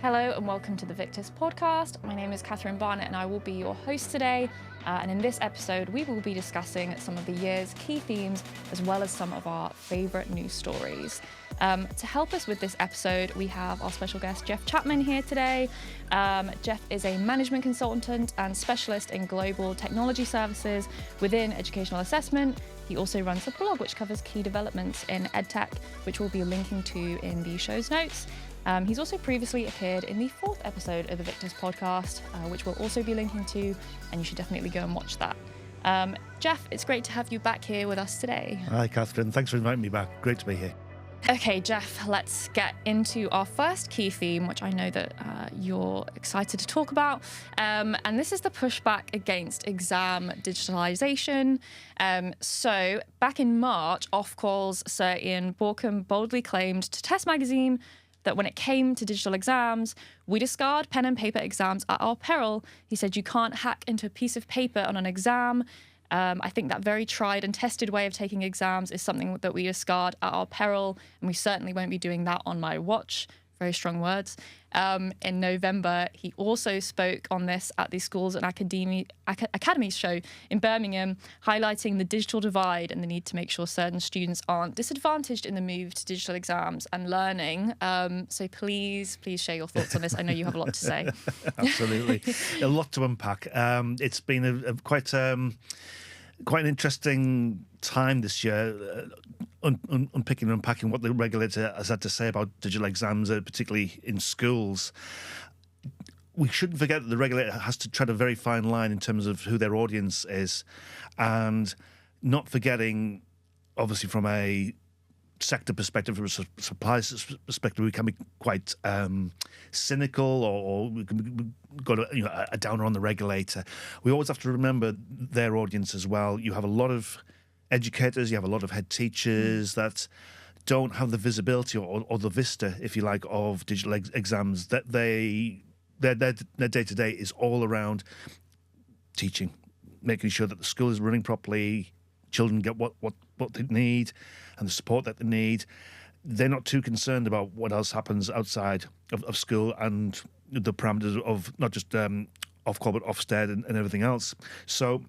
Hello and welcome to the VICTVS podcast. My name is Katherine Barnett and I will be your host today. And in this episode, we will be discussing some of the year's key themes as well as some of our favourite news stories. To help us with this episode, we have our special guest, Geoff Chapman, here today. Geoff is a management consultant and specialist in global technology services within educational assessment. He also runs a blog which covers key developments in EdTech, which we'll be linking to in the show's notes. He's also previously appeared in the 4th episode of the VICTVS podcast, which we'll also be linking to, and you should definitely go and watch that. Geoff, it's great to have you back here with us today. Hi, Katherine. Thanks for inviting me back. Great to be here. Okay, Geoff, let's get into our first key theme, which I know that you're excited to talk about. And this is the pushback against exam digitalisation. So back in March, Ofqual's Sir Ian Bauckham boldly claimed to Test Magazine that when it came to digital exams, we discard pen and paper exams at our peril. He said you can't hack into a piece of paper on an exam. I think that very tried and tested way of taking exams is something that we discard at our peril, and we certainly won't be doing that on my watch. Very strong words. In November, he also spoke on this at the Schools and Academies show in Birmingham, highlighting the digital divide and the need to make sure certain students aren't disadvantaged in the move to digital exams and learning. So please share your thoughts on this. I know you have a lot to say. Absolutely. A lot to unpack. It's been quite an interesting time this year, unpicking and unpacking what the regulator has had to say about digital exams, particularly in schools. We shouldn't forget that the regulator has to tread a very fine line in terms of who their audience is, and not forgetting, obviously, from a sector perspective, from a supply perspective, we can be quite cynical, or we can go to a downer on the regulator. We always have to remember their audience as well. You have a lot of educators, you have a lot of head teachers that don't have the visibility or the vista, if you like, of digital exams. That their day-to-day is all around teaching, making sure that the school is running properly, children get what they need and the support that they need. They're not too concerned about what else happens outside of school and the parameters of not just Ofqual but Ofsted and everything else. So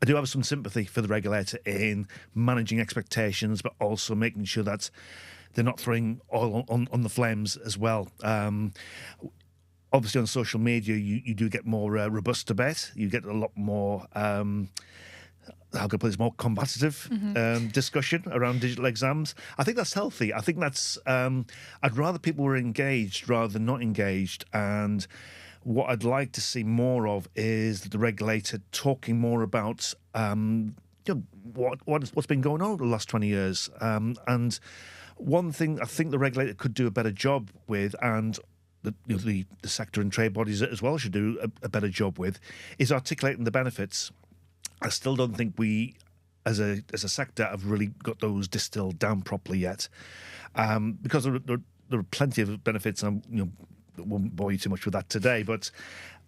I do have some sympathy for the regulator in managing expectations, but also making sure that they're not throwing oil on the flames as well. Obviously, on social media, you do get more robust debate. You get a lot more, how can I put this, more combative discussion around digital exams. I think that's healthy. I think that's, I'd rather people were engaged rather than not engaged. And what I'd like to see more of is the regulator talking more about what's been going on over the last 20 years. And one thing I think the regulator could do a better job with, and the sector and trade bodies as well should do a better job with, is articulating the benefits. I still don't think we, as a sector, have really got those distilled down properly yet, because there are plenty of benefits. And I won't bore you too much with that today, but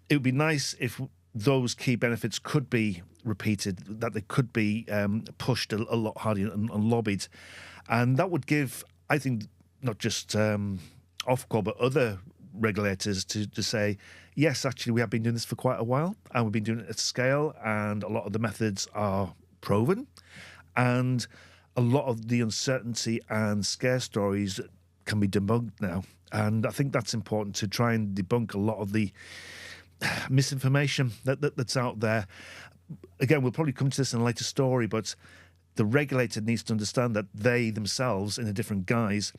it would be nice if those key benefits could be repeated, that they could be pushed a lot harder and lobbied. And that would give, I think, not just Ofqual, but other regulators to say, yes, actually, we have been doing this for quite a while, and we've been doing it at scale, and a lot of the methods are proven, and a lot of the uncertainty and scare stories can be debunked now. And I think that's important, to try and debunk a lot of the misinformation that's out there. Again, we'll probably come to this in a later story, but the regulator needs to understand that they themselves, in a different guise,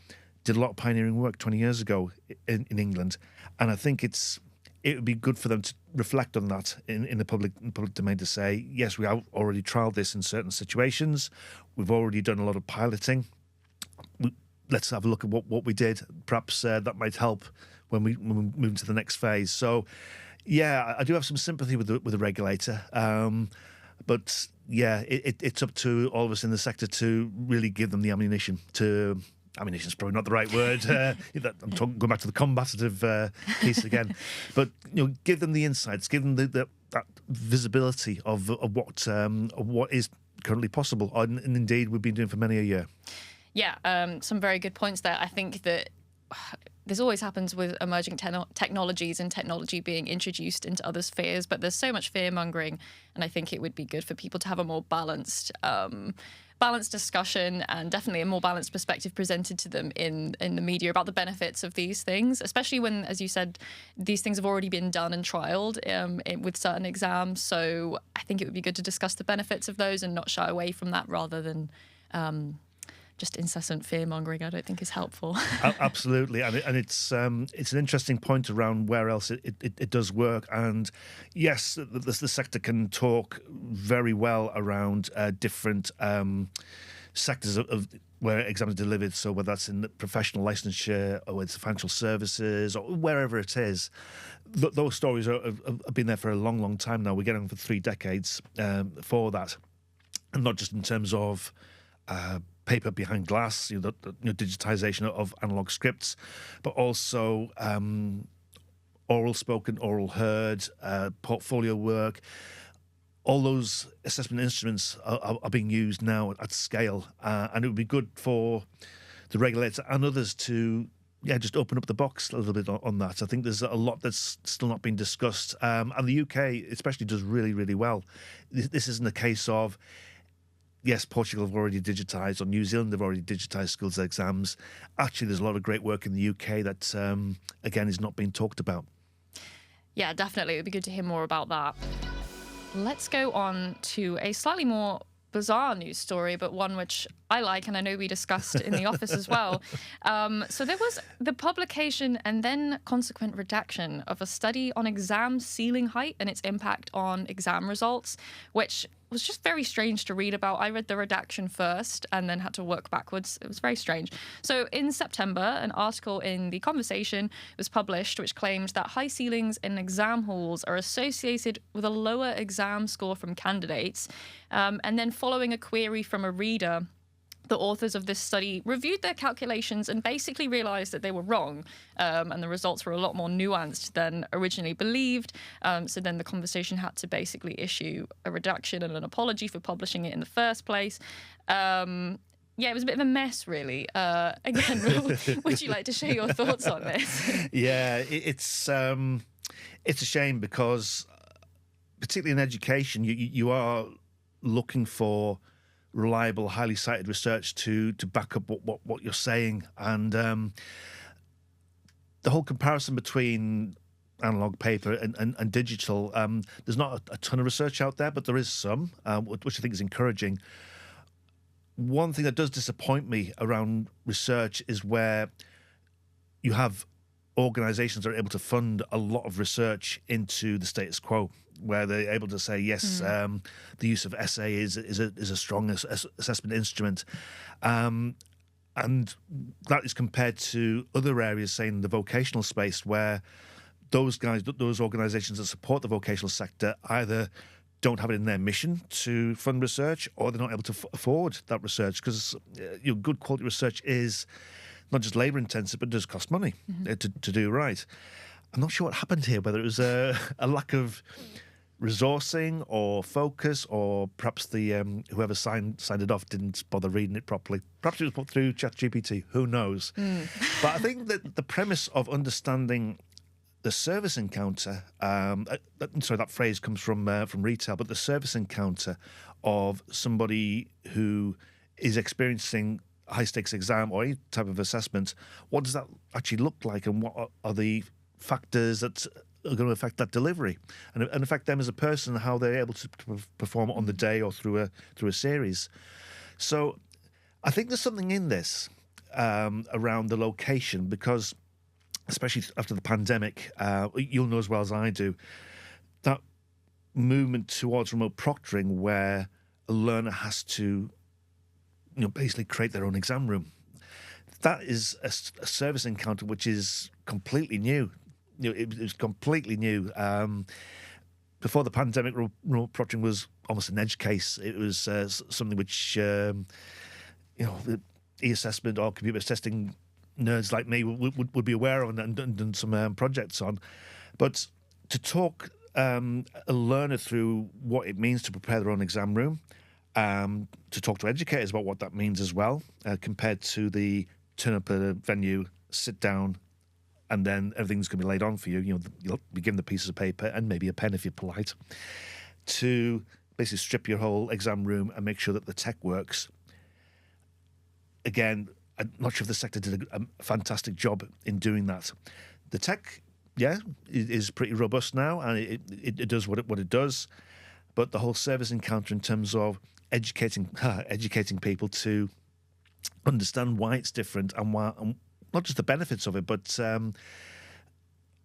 did a lot of pioneering work 20 years ago in England. And I think it would be good for them to reflect on that in the public domain, to say, yes, we have already trialled this in certain situations. We've already done a lot of piloting. Let's have a look at what we did. Perhaps that might help when we move to the next phase. So, yeah, I do have some sympathy with the regulator. But, yeah, it's up to all of us in the sector to really give them the ammunition to... Ammunition is probably not the right word. I'm going back to the combative piece again. But, give them the insights, give them that visibility of what is currently possible. And indeed, we've been doing for many a year. Yeah, some very good points there. I think that this always happens with emerging technologies and technology being introduced into other spheres, but there's so much fear-mongering, and I think it would be good for people to have a more balanced discussion, and definitely a more balanced perspective presented to them in the media about the benefits of these things, especially when, as you said, these things have already been done and trialed with certain exams. So I think it would be good to discuss the benefits of those and not shy away from that, rather than just incessant fear-mongering. I don't think is helpful. Absolutely, and it's an interesting point around where else it does work. And yes, the sector can talk very well around different sectors of where exams are delivered. So whether that's in the professional licensure or it's financial services or wherever it is, those stories have been there for a long, long time now. We're getting on for 3 decades for that, and not just in terms of paper behind glass, digitization of analog scripts, but also oral spoken, oral heard, portfolio work. All those assessment instruments are being used now at scale, and it would be good for the regulator and others to just open up the box a little bit on that. I think there's a lot that's still not been discussed, and the UK especially does really, really well. This isn't a case of, yes, Portugal have already digitised, or New Zealand have already digitised schools exams. Actually, there's a lot of great work in the UK that, again, is not being talked about. Yeah, definitely. It would be good to hear more about that. Let's go on to a slightly more bizarre news story, but one which I like, and I know we discussed in the office as well. So there was the publication and then consequent redaction of a study on exam ceiling height and its impact on exam results, which was just very strange to read about. I read the redaction first and then had to work backwards. It was very strange. So in September, an article in The Conversation was published which claimed that high ceilings in exam halls are associated with a lower exam score from candidates. And then following a query from a reader, the authors of this study reviewed their calculations and basically realised that they were wrong, and the results were a lot more nuanced than originally believed. So then The Conversation had to basically issue a redaction and an apology for publishing it in the first place. Yeah, it was a bit of a mess, really. Again, would you like to share your thoughts on this? Yeah, it's a shame because, particularly in education, you are looking for reliable, highly cited research to back up what you're saying, and the whole comparison between analog paper and digital, there's not a ton of research out there, but there is some, which I think is encouraging. One thing that does disappoint me around research is where you have organisations that are able to fund a lot of research into the status quo, where they're able to say, yes, the use of essay is a strong assessment instrument. And that is compared to other areas, say in the vocational space, where those organisations that support the vocational sector either don't have it in their mission to fund research, or they're not able to afford that research, because good quality research is not just labour intensive, but does cost money to do right. I'm not sure what happened here, whether it was a lack of resourcing or focus, or perhaps the whoever signed it off didn't bother reading it properly. Perhaps it was put through ChatGPT. Who knows? But I think that the premise of understanding the service encounter, that phrase comes from retail, but the service encounter of somebody who is experiencing high-stakes exam or any type of assessment, what does that actually look like, and what are the factors that are going to affect that delivery and affect them as a person, how they're able to perform on the day or through a series. So I think there's something in this around the location, because especially after the pandemic, you'll know as well as I do, that movement towards remote proctoring, where a learner has to basically create their own exam room. That is a service encounter which is completely new. It was completely new. Before the pandemic, remote proctoring was almost an edge case. It was something which, the e-assessment or computer-based testing nerds like me would be aware of and done some projects on. But to talk a learner through what it means to prepare their own exam room, to talk to educators about what that means as well, compared to the turn up at a venue, sit down, and then everything's going to be laid on for you. You'll be given the pieces of paper and maybe a pen if you're polite, to basically strip your whole exam room and make sure that the tech works. Again, I'm not sure if the sector did a fantastic job in doing that. The tech, is pretty robust now, and it does what it does. But the whole service encounter in terms of educating people to understand why it's different and why, not just the benefits of it, but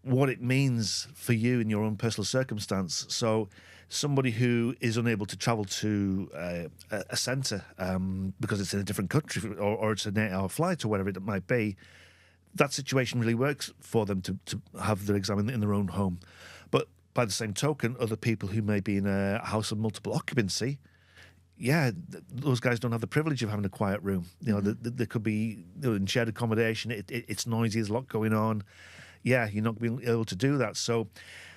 what it means for you in your own personal circumstance. So somebody who is unable to travel to a centre because it's in a different country, or it's an 8-hour flight or whatever it might be, that situation really works for them to have their exam in their own home. But by the same token, other people who may be in a house of multiple occupancy, those guys don't have the privilege of having a quiet room. There could be in shared accommodation. It's noisy. There's a lot going on. You're not being able to do that. So,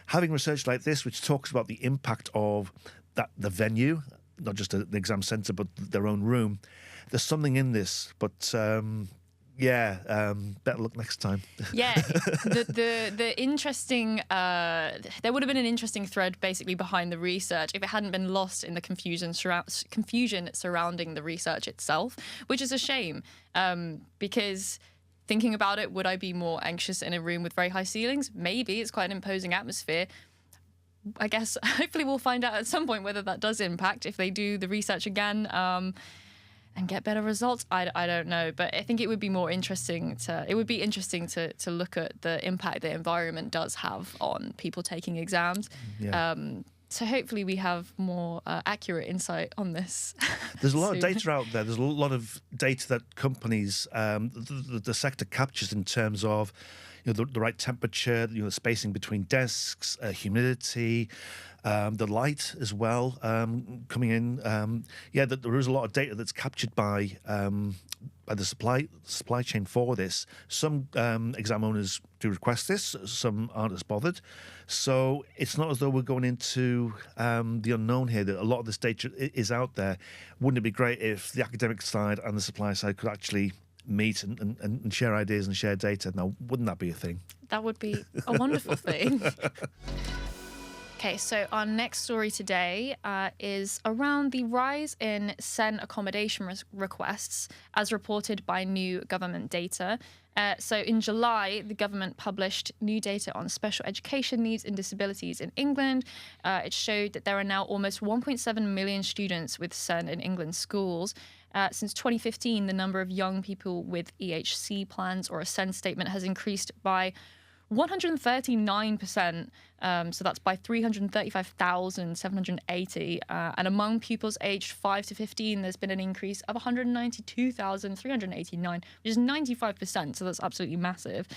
having research like this, which talks about the impact of the venue, not just an exam centre, but their own room, there's something in this. But better luck next time. The interesting there would have been an interesting thread basically behind the research if it hadn't been lost in the confusion surrounding the research itself, which is a shame, because thinking about it, would I be more anxious in a room with very high ceilings? Maybe. It's quite an imposing atmosphere. I guess hopefully we'll find out at some point whether that does impact if they do the research again and get better results. I don't know, but I think it would be more interesting to look at the impact the environment does have on people taking exams. So hopefully we have more accurate insight on this. There's a lot of data out there. There's a lot of data that companies, the sector captures in terms of the right temperature, the spacing between desks, humidity, the light as well coming in. That there is a lot of data that's captured by the supply chain for this. Some exam owners do request this, some aren't as bothered. So it's not as though we're going into the unknown here, that a lot of this data is out there. Wouldn't it be great if the academic side and the supply side could actually meet and share ideas and share data? Now, wouldn't that be a thing? That would be a wonderful thing. Okay, so our next story today is around the rise in SEN accommodation requests as reported by new government data. So in July, the government published new data on special education needs and disabilities in England. It showed that there are now almost 1.7 million students with SEN in England schools. Since 2015, the number of young people with EHC plans or a SEN statement has increased by 139%, so that's by 335,780. And among pupils aged 5 to 15, there's been an increase of 192,389, which is 95%, so that's absolutely massive.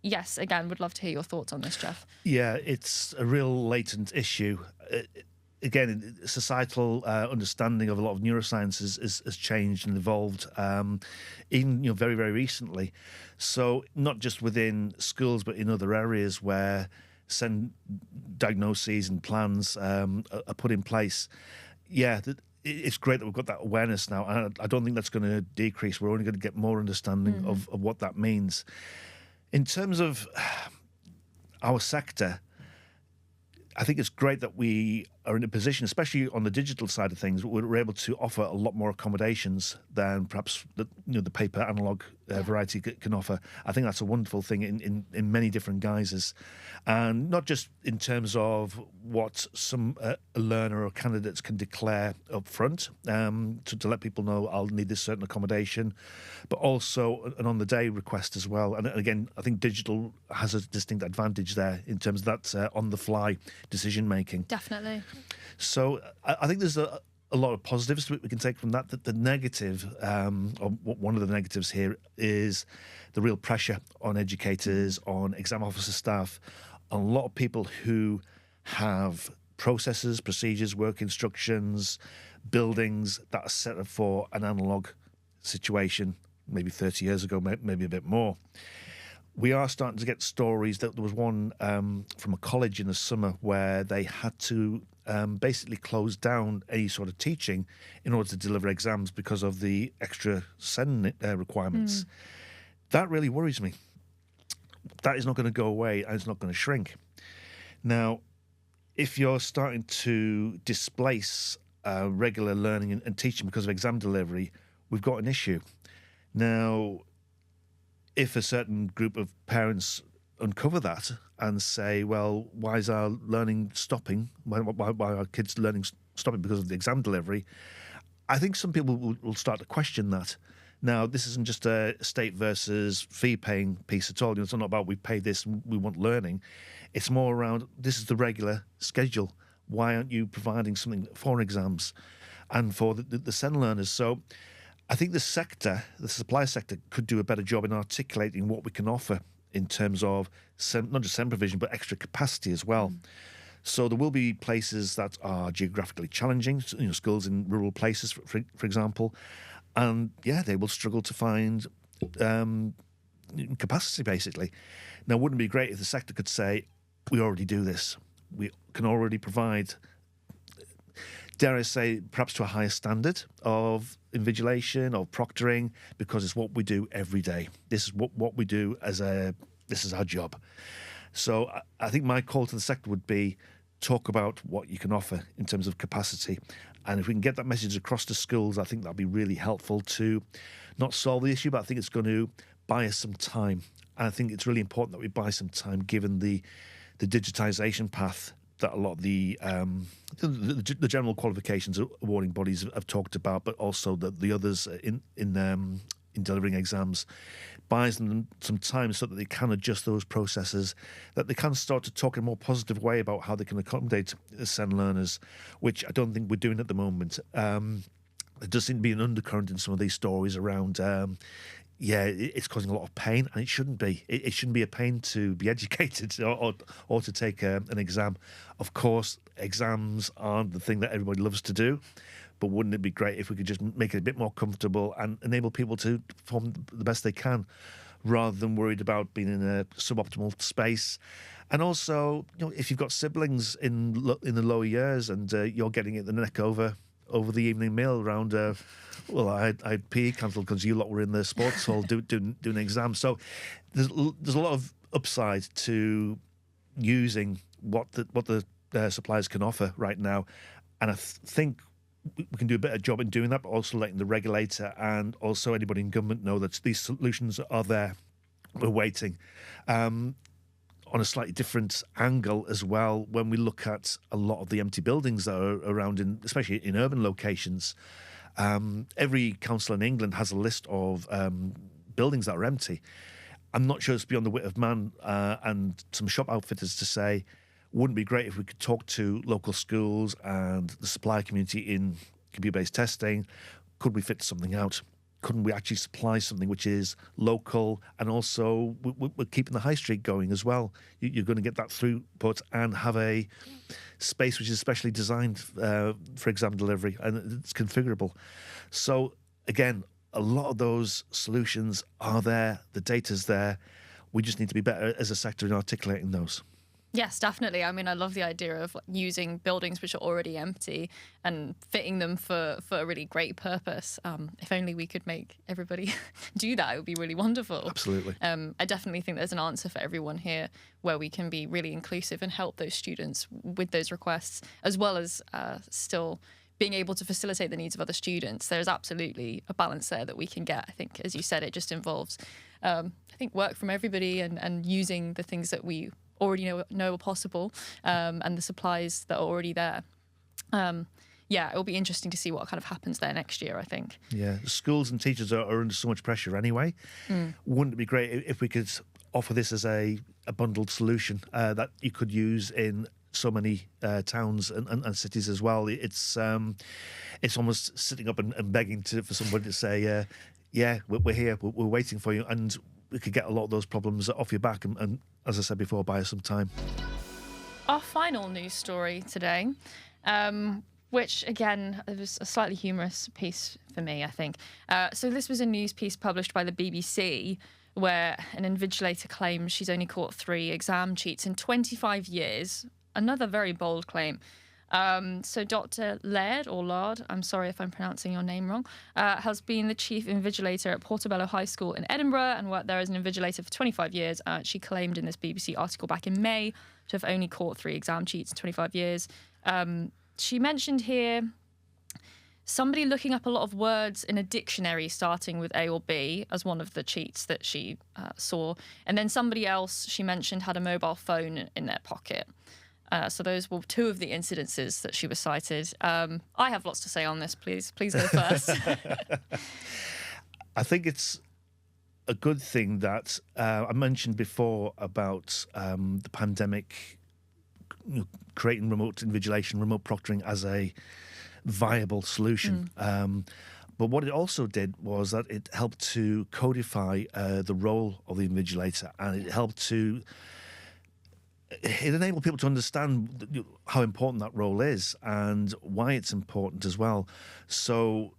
Yes, again, would love to hear your thoughts on this, Geoff. Yeah, it's a real latent issue. Again, societal understanding of a lot of neuroscience has changed and evolved, even very, very recently. So not just within schools, but in other areas where SEN diagnoses and plans are put in place. It's great that we've got that awareness now. And I don't think that's going to decrease. We're only going to get more understanding of what that means. In terms of our sector, I think it's great that we are in a position, especially on the digital side of things, we're able to offer a lot more accommodations than perhaps the paper analogue variety can offer. I think that's a wonderful thing in many different guises, and not just in terms of what some learner or candidates can declare up front to let people know I'll need this certain accommodation, but also an on-the-day request as well. And again, I think digital has a distinct advantage there in terms of that on-the-fly decision-making. Definitely. So I think there's a lot of positives we can take from that. The negative, or one of the negatives here, is the real pressure on educators, on exam officer staff, on a lot of people who have processes, procedures, work instructions, buildings that are set up for an analogue situation, maybe 30 years ago, maybe a bit more. We are starting to get stories. That there was one from a college in the summer where they had to basically close down any sort of teaching in order to deliver exams because of the extra SEN requirements. That really worries me. that is not going to go away and it's not going to shrink. Now, if you're starting to displace regular learning and teaching because of exam delivery, we've got an issue. Now, if a certain group of parents uncover that and say, well, why is our learning stopping? Why are our kids' learning stopping because of the exam delivery? I think some people will start to question that. Now, this isn't just a state versus fee-paying piece at all. It's not about we pay this, we want learning. It's more around this is the regular schedule. Why aren't you providing something for exams and for the SEN learners? So I think the supply sector, could do a better job in articulating what we can offer in terms of not just SEN provision, but extra capacity as well. So there will be places that are geographically challenging, schools in rural places, for example, and they will struggle to find capacity, basically. Now, wouldn't it be great if the sector could say, we already do this, we can already provide, dare I say, perhaps to a higher standard of invigilation, of proctoring, because it's what we do every day. This is what we do this is our job. So I think my call to the sector would be, talk about what you can offer in terms of capacity. And if we can get that message across to schools, I think that'll be really helpful to not solve the issue, but I think it's going to buy us some time. And I think it's really important that we buy some time, given the digitisation path that a lot of the general qualifications awarding bodies have talked about, but also the others in delivering exams, buys them some time so that they can adjust those processes, that they can start to talk in a more positive way about how they can accommodate SEN learners, which I don't think we're doing at the moment. There does seem to be an undercurrent in some of these stories around, it's causing a lot of pain, and it shouldn't be. It shouldn't be a pain to be educated or to take an exam. Of course, exams aren't the thing that everybody loves to do, but wouldn't it be great if we could just make it a bit more comfortable and enable people to perform the best they can, rather than worried about being in a suboptimal space? And also, if you've got siblings in the lower years and you're getting it the neck over the evening meal around, I had PE cancelled because you lot were in the sports hall doing exams. So there's a lot of upside to using what the suppliers can offer right now, and I think we can do a better job in doing that, but also letting the regulator and also anybody in government know that these solutions are there. We're waiting. On a slightly different angle as well, when we look at a lot of the empty buildings that are around, especially in urban locations, every council in England has a list of buildings that are empty. I'm not sure it's beyond the wit of man and some shop outfitters to say, wouldn't it be great if we could talk to local schools and the supplier community in computer-based testing? Could we fit something out? Couldn't we actually supply something which is local, and also we're keeping the high street going as well? You're going to get that throughput and have a space which is specially designed for exam delivery, and it's configurable. So again, a lot of those solutions are there. The data's there. We just need to be better as a sector in articulating those. Yes, definitely. I mean, I love the idea of using buildings which are already empty and fitting them for a really great purpose. If only we could make everybody do that, it would be really wonderful. Absolutely. I definitely think there's an answer for everyone here where we can be really inclusive and help those students with those requests, as well as still being able to facilitate the needs of other students. There's absolutely a balance there that we can get. I think, as you said, it just involves, work from everybody and using the things that we already know are possible, and the supplies that are already there. It will be interesting to see what kind of happens there next year, I think. Yeah, schools and teachers are under so much pressure anyway. Wouldn't it be great if we could offer this as a bundled solution that you could use in so many towns and cities as well? It's almost sitting up and begging for somebody to say, we're here, we're waiting for you, and we could get a lot of those problems off your back and as I said before, buy us some time. Our final news story today, which again was a slightly humorous piece for me, I think. So this was a news piece published by the BBC where an invigilator claims she's only caught 3 exam cheats in 25 years. Another very bold claim. So Dr. Laird, I'm sorry if I'm pronouncing your name wrong, has been the chief invigilator at Portobello High School in Edinburgh and worked there as an invigilator for 25 years. She claimed in this BBC article back in May to have only caught 3 exam cheats in 25 years. She mentioned here somebody looking up a lot of words in a dictionary starting with A or B as one of the cheats that she saw. And then somebody else she mentioned had a mobile phone in their pocket. So those were 2 of the incidences that she was cited. I have lots to say on this. Please go first. I think it's a good thing that I mentioned before about the pandemic, creating remote invigilation, remote proctoring as a viable solution. But what it also did was that it helped to codify the role of the invigilator, and it helped to enabled people to understand how important that role is and why it's important as well. So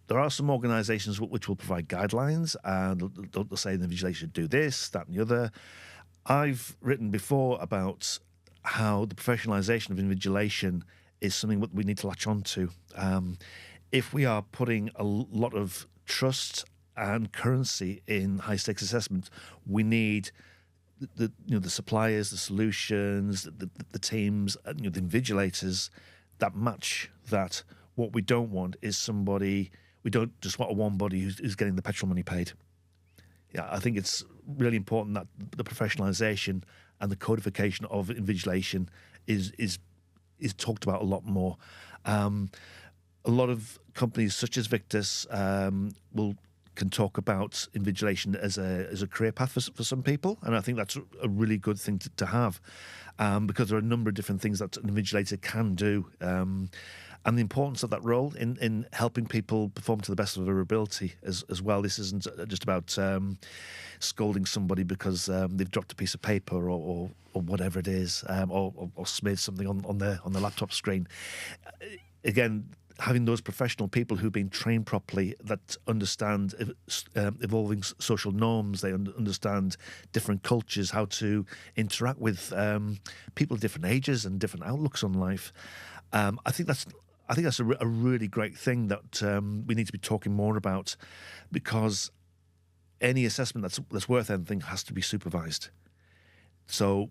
there are some organisations which will provide guidelines, and they'll say the invigilation should do this, that and the other. I've written before about how the professionalisation of invigilation is something that we need to latch on to. If we are putting a lot of trust and currency in high-stakes assessment, we need the suppliers, the solutions, the teams, the invigilators that match that. What we don't want is somebody. We don't just want one body who's getting the petrol money paid. Yeah, I think it's really important that the professionalisation and the codification of invigilation is talked about a lot more. A lot of companies such as VICTVS can talk about invigilation as a career path for some people, and I think that's a really good thing to have, because there are a number of different things that an invigilator can do, and the importance of that role in helping people perform to the best of their ability as well. This isn't just about scolding somebody because they've dropped a piece of paper or whatever it is, or smeared something on their laptop screen. Again, having those professional people who've been trained properly, that understand evolving social norms, they understand different cultures, how to interact with people of different ages and different outlooks on life. I think that's a really great thing that we need to be talking more about, because any assessment that's worth anything has to be supervised. So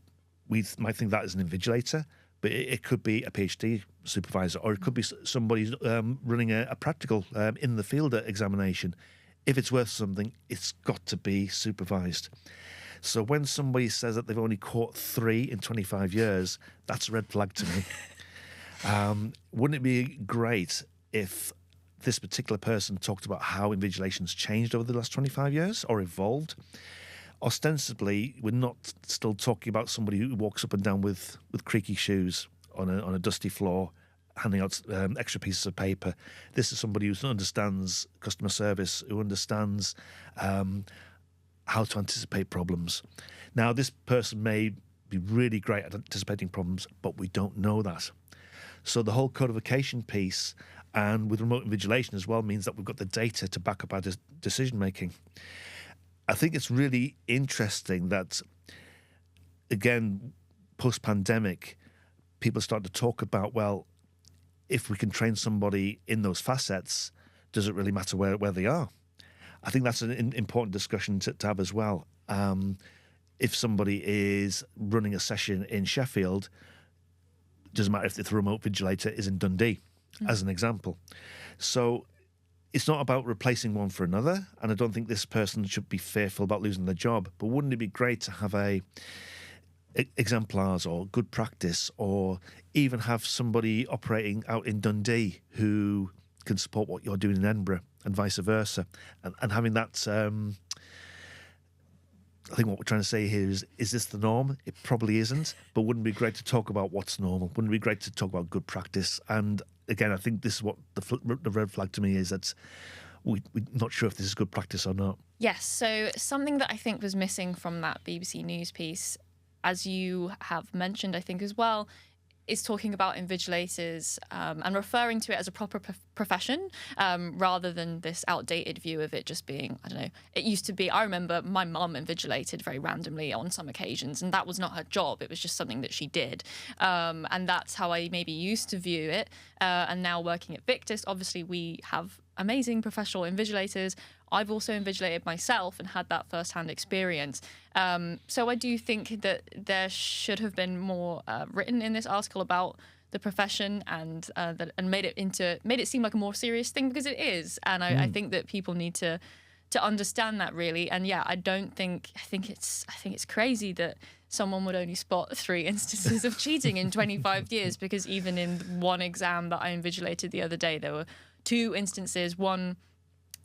we might think that as an invigilator, but it could be a PhD supervisor, or it could be somebody running a practical in the field examination. If it's worth something, it's got to be supervised. So when somebody says that they've only caught 3 in 25 years, that's a red flag to me. Wouldn't it be great if this particular person talked about how invigilation's changed over the last 25 years or evolved? Ostensibly, we're not still talking about somebody who walks up and down with creaky shoes on a dusty floor, handing out extra pieces of paper. This is somebody who understands customer service, who understands how to anticipate problems. Now, this person may be really great at anticipating problems, but we don't know that. So the whole codification piece, and with remote invigilation as well, means that we've got the data to back up our decision making. I think it's really interesting that, again, post-pandemic, people start to talk about, well, if we can train somebody in those facets, does it really matter where they are? I think that's an important discussion to have as well. If somebody is running a session in Sheffield, doesn't matter if the remote vigilator is in Dundee, as an example. So it's not about replacing one for another, and I don't think this person should be fearful about losing their job. But wouldn't it be great to have exemplars or good practice, or even have somebody operating out in Dundee who can support what you're doing in Edinburgh, and vice versa, and having that. I think what we're trying to say here is this the norm? It probably isn't, but wouldn't it be great to talk about what's normal? Wouldn't it be great to talk about good practice? And again, I think this is what the red flag to me is, that we're not sure if this is good practice or not. Yes, so something that I think was missing from that BBC News piece, as you have mentioned, I think as well, is talking about invigilators and referring to it as a proper profession rather than this outdated view of it just being, I don't know, it used to be, I remember my mum invigilated very randomly on some occasions, and that was not her job, it was just something that she did. And that's how I maybe used to view it. And now working at VICTVS, obviously we have amazing professional invigilators. I've also invigilated myself and had that first-hand experience. So I do think that there should have been more written in this article about the profession and made it seem like a more serious thing, because it is. And I think that people need to understand that, really. And yeah, I think it's crazy that someone would only spot 3 instances of cheating in 25 years, because even in one exam that I invigilated the other day, there were 2 instances. One,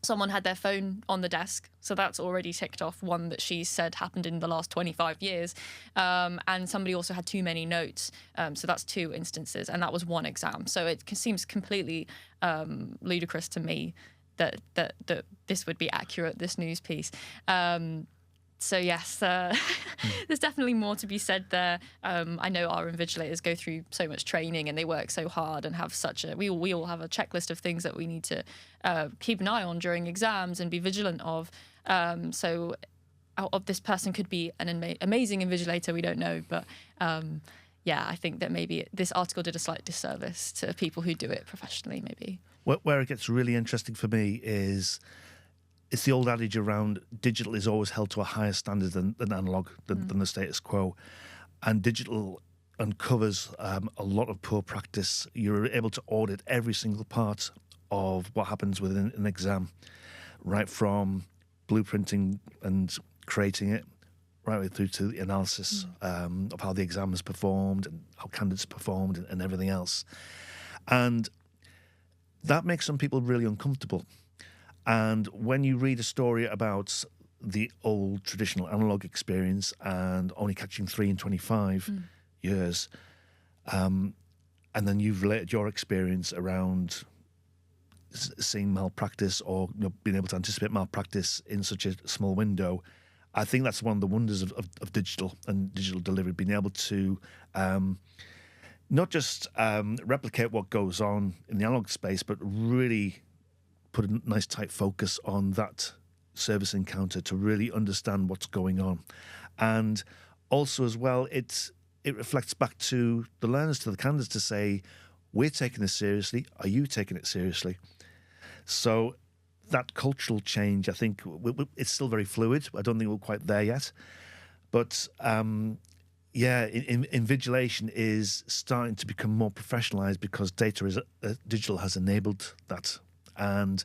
someone had their phone on the desk, so that's already ticked off one that she said happened in the last 25 years. And somebody also had too many notes, so that's 2 instances, and that was 1 exam. So it seems completely ludicrous to me that this would be accurate, this news piece. So yes, there's definitely more to be said there. I know our invigilators go through so much training and they work so hard and have we all have a checklist of things that we need to keep an eye on during exams and be vigilant of. So this person could be an amazing invigilator, we don't know, but yeah, I think that maybe this article did a slight disservice to people who do it professionally, maybe. Where it gets really interesting for me is it's the old adage around digital is always held to a higher standard than analog, than the status quo. And digital uncovers a lot of poor practice. You're able to audit every single part of what happens within an exam, right from blueprinting and creating it, right way through to the analysis of how the exam has performed and how candidates performed and everything else. And that makes some people really uncomfortable. And when you read a story about the old traditional analog experience and only catching 3 in 25 years, and then you've related your experience around seeing malpractice or being able to anticipate malpractice in such a small window, I think that's one of the wonders of digital and digital delivery, being able to not just replicate what goes on in the analog space, but really put a nice tight focus on that service encounter to really understand what's going on. And also as well, it reflects back to the learners, to the candidates, to say, we're taking this seriously. Are you taking it seriously? So that cultural change, I think, it's still very fluid. I don't think we're quite there yet. But yeah, invigilation is starting to become more professionalised because digital has enabled that. And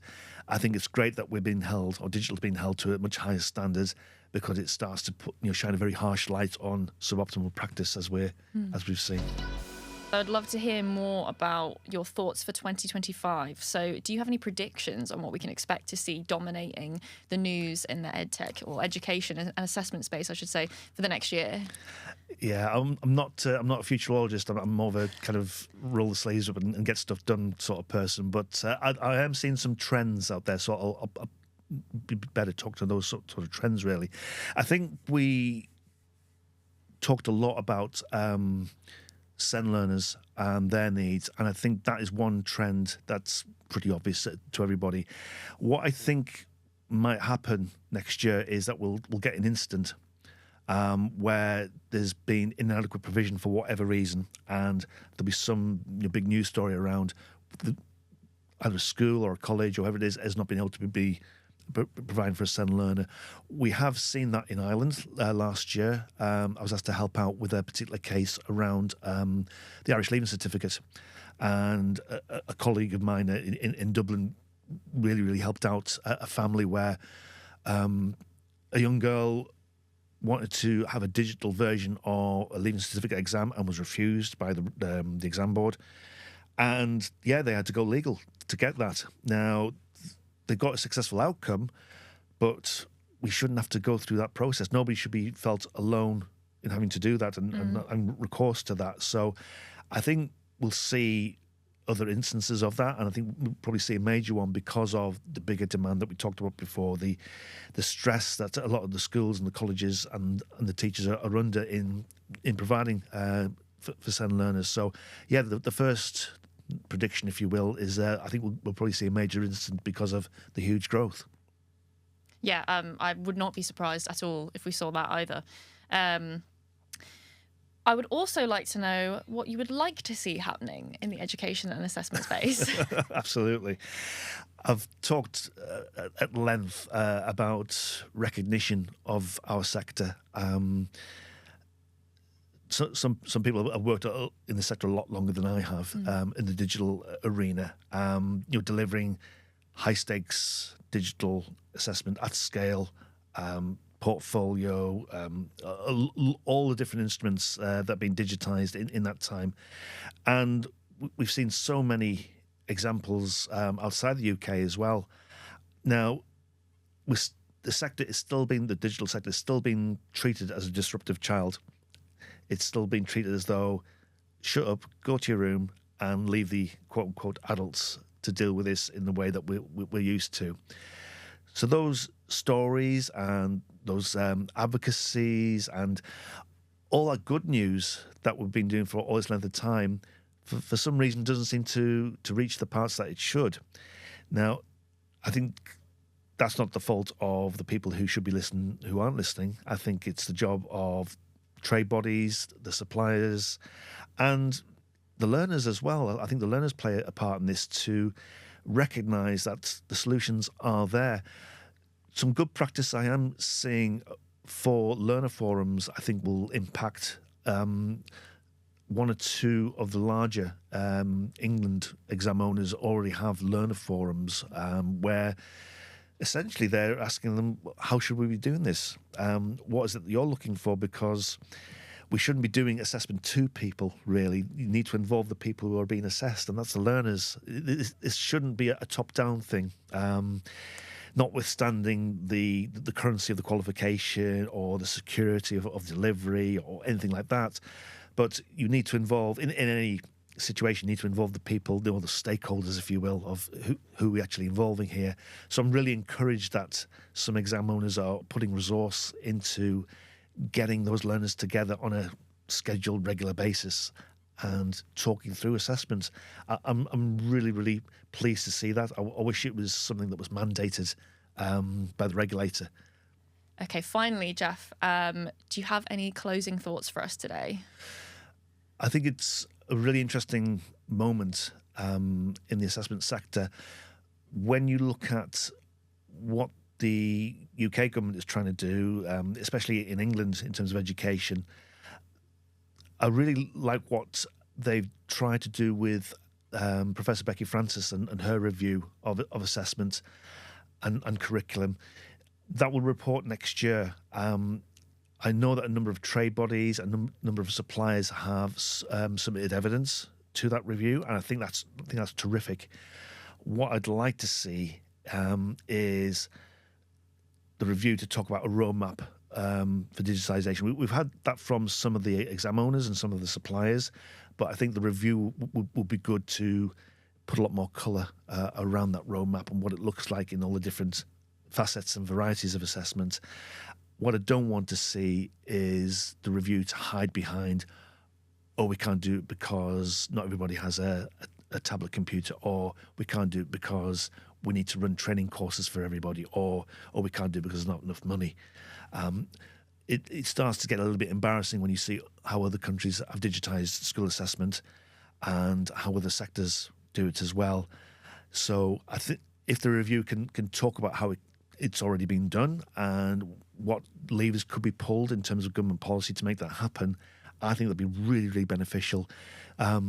I think it's great that we're being held, or digital's being held to a much higher standard, because it starts to shine a very harsh light on suboptimal practice as we've seen. I'd love to hear more about your thoughts for 2025. So do you have any predictions on what we can expect to see dominating the news in the edtech or education and assessment space, I should say, for the next year? Yeah, I'm not a futurologist. I'm more of a kind of roll the sleeves up and get stuff done sort of person. But I am seeing some trends out there, so I'll be better talk to those sort of trends, really. I think we talked a lot about SEN learners and their needs, and I think that is one trend that's pretty obvious to everybody. What I think might happen next year is that we'll get an instant where there's been inadequate provision for whatever reason, and there'll be some big news story around either a school or a college or whoever it is has not been able to be providing for a SEN learner. We have seen that in Ireland last year. I was asked to help out with a particular case around the Irish Leaving Certificate, and a colleague of mine in Dublin really helped out a family where a young girl wanted to have a digital version of a Leaving Certificate exam and was refused by the exam board. And yeah, they had to go legal to get that. Now, they got a successful outcome, but we shouldn't have to go through that process. Nobody should be felt alone in having to do that and recourse to that. So I think we'll see other instances of that, and I think we'll probably see a major one because of the bigger demand that we talked about before, the stress that a lot of the schools and the colleges and the teachers are under in providing for SEN learners. So, yeah, the first prediction, if you will, is I think we'll probably see a major incident because of the huge growth. Yeah, I would not be surprised at all if we saw that either. I would also like to know what you would like to see happening in the education and assessment space. Absolutely. I've talked at length about recognition of our sector. So, some people have worked in the sector a lot longer than I have in the digital arena. Delivering high stakes digital assessment at scale, portfolio, all the different instruments that have been digitized in that time, and we've seen so many examples outside the UK as well. Now, the sector is still being the digital sector is still being treated as a disruptive child. It's still being treated as though, shut up, go to your room, and leave the quote-unquote adults to deal with this in the way that we're used to. So those stories and those advocacies and all that good news that we've been doing for all this length of time, for some reason, doesn't seem to reach the parts that it should. Now, I think that's not the fault of the people who should be listening, who aren't listening. I think it's the job of trade bodies, the suppliers, and the learners as well. I think the learners play a part in this to recognise that the solutions are there. Some good practice I am seeing for learner forums, I think, will impact one or two of the larger England exam owners already have learner forums where essentially they're asking them, how should we be doing this? What is it that you're looking for? Because we shouldn't be doing assessment to people, really. You need to involve the people who are being assessed, and that's the learners. This shouldn't be a top-down thing, notwithstanding the currency of the qualification or the security of delivery or anything like that. But you need to involve, in any situation, you need to involve the people, the stakeholders, if you will, of who we're actually involving here. So I'm really encouraged that some exam owners are putting resource into getting those learners together on a scheduled, regular basis and talking through assessments. I'm really, really pleased to see that. I wish it was something that was mandated by the regulator. Okay, finally, Geoff, do you have any closing thoughts for us today? I think it's a really interesting moment in the assessment sector when you look at what the UK government is trying to do, especially in England in terms of education. I really like what they've tried to do with Professor Becky Francis and her review of assessment and curriculum. That will report next year. I know that a number of trade bodies and a number of suppliers have submitted evidence to that review, and I think that's terrific. What I'd like to see is the review to talk about a roadmap for digitalisation. We've had that from some of the exam owners and some of the suppliers, but I think the review would be good to put a lot more colour around that roadmap and what it looks like in all the different facets and varieties of assessment. What I don't want to see is the review to hide behind, oh, we can't do it because not everybody has a tablet computer, or we can't do it because we need to run training courses for everybody, or we can't do it because there's not enough money. It starts to get a little bit embarrassing when you see how other countries have digitised school assessment and how other sectors do it as well. So I think if the review can talk about how it's already been done and what levers could be pulled in terms of government policy to make that happen, I think that'd be really, really beneficial. I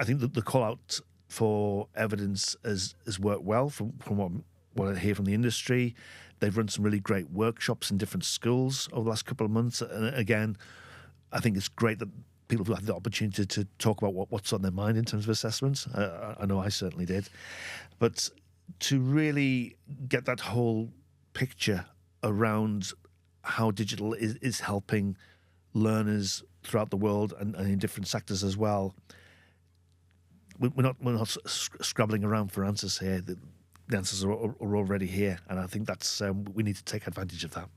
think that the call out for evidence has worked well from what I hear from the industry. They've run some really great workshops in different schools over the last couple of months. And again, I think it's great that people have had the opportunity to talk about what's on their mind in terms of assessments. I know I certainly did. But to really get that whole picture around how digital is helping learners throughout the world and in different sectors as well. We're not scrabbling around for answers here. The answers are already here, and I think that's we need to take advantage of that.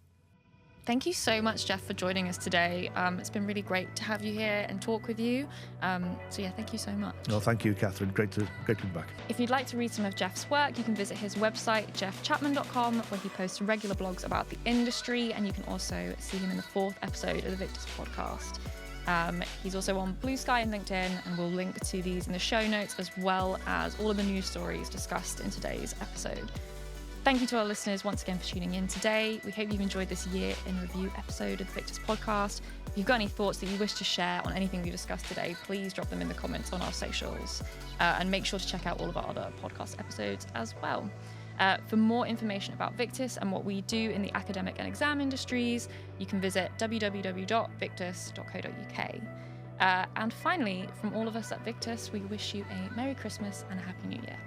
Thank you so much, Geoff, for joining us today. It's been really great to have you here and talk with you. So yeah, thank you so much. Well, thank you, Katherine. Great to be back. If you'd like to read some of Geoff's work, you can visit his website, geoffchapman.com, where he posts regular blogs about the industry, and you can also see him in the 4th episode of the VICTVS podcast. He's also on Blue Sky and LinkedIn, and we'll link to these in the show notes, as well as all of the news stories discussed in today's episode. Thank you to our listeners once again for tuning in today. We hope you've enjoyed this year in review episode of the VICTVS podcast. If you've got any thoughts that you wish to share on anything we discussed today, please drop them in the comments on our socials. And make sure to check out all of our other podcast episodes as well. For more information about VICTVS and what we do in the academic and exam industries, you can visit www.victvs.co.uk. And finally, from all of us at VICTVS, we wish you a Merry Christmas and a Happy New Year.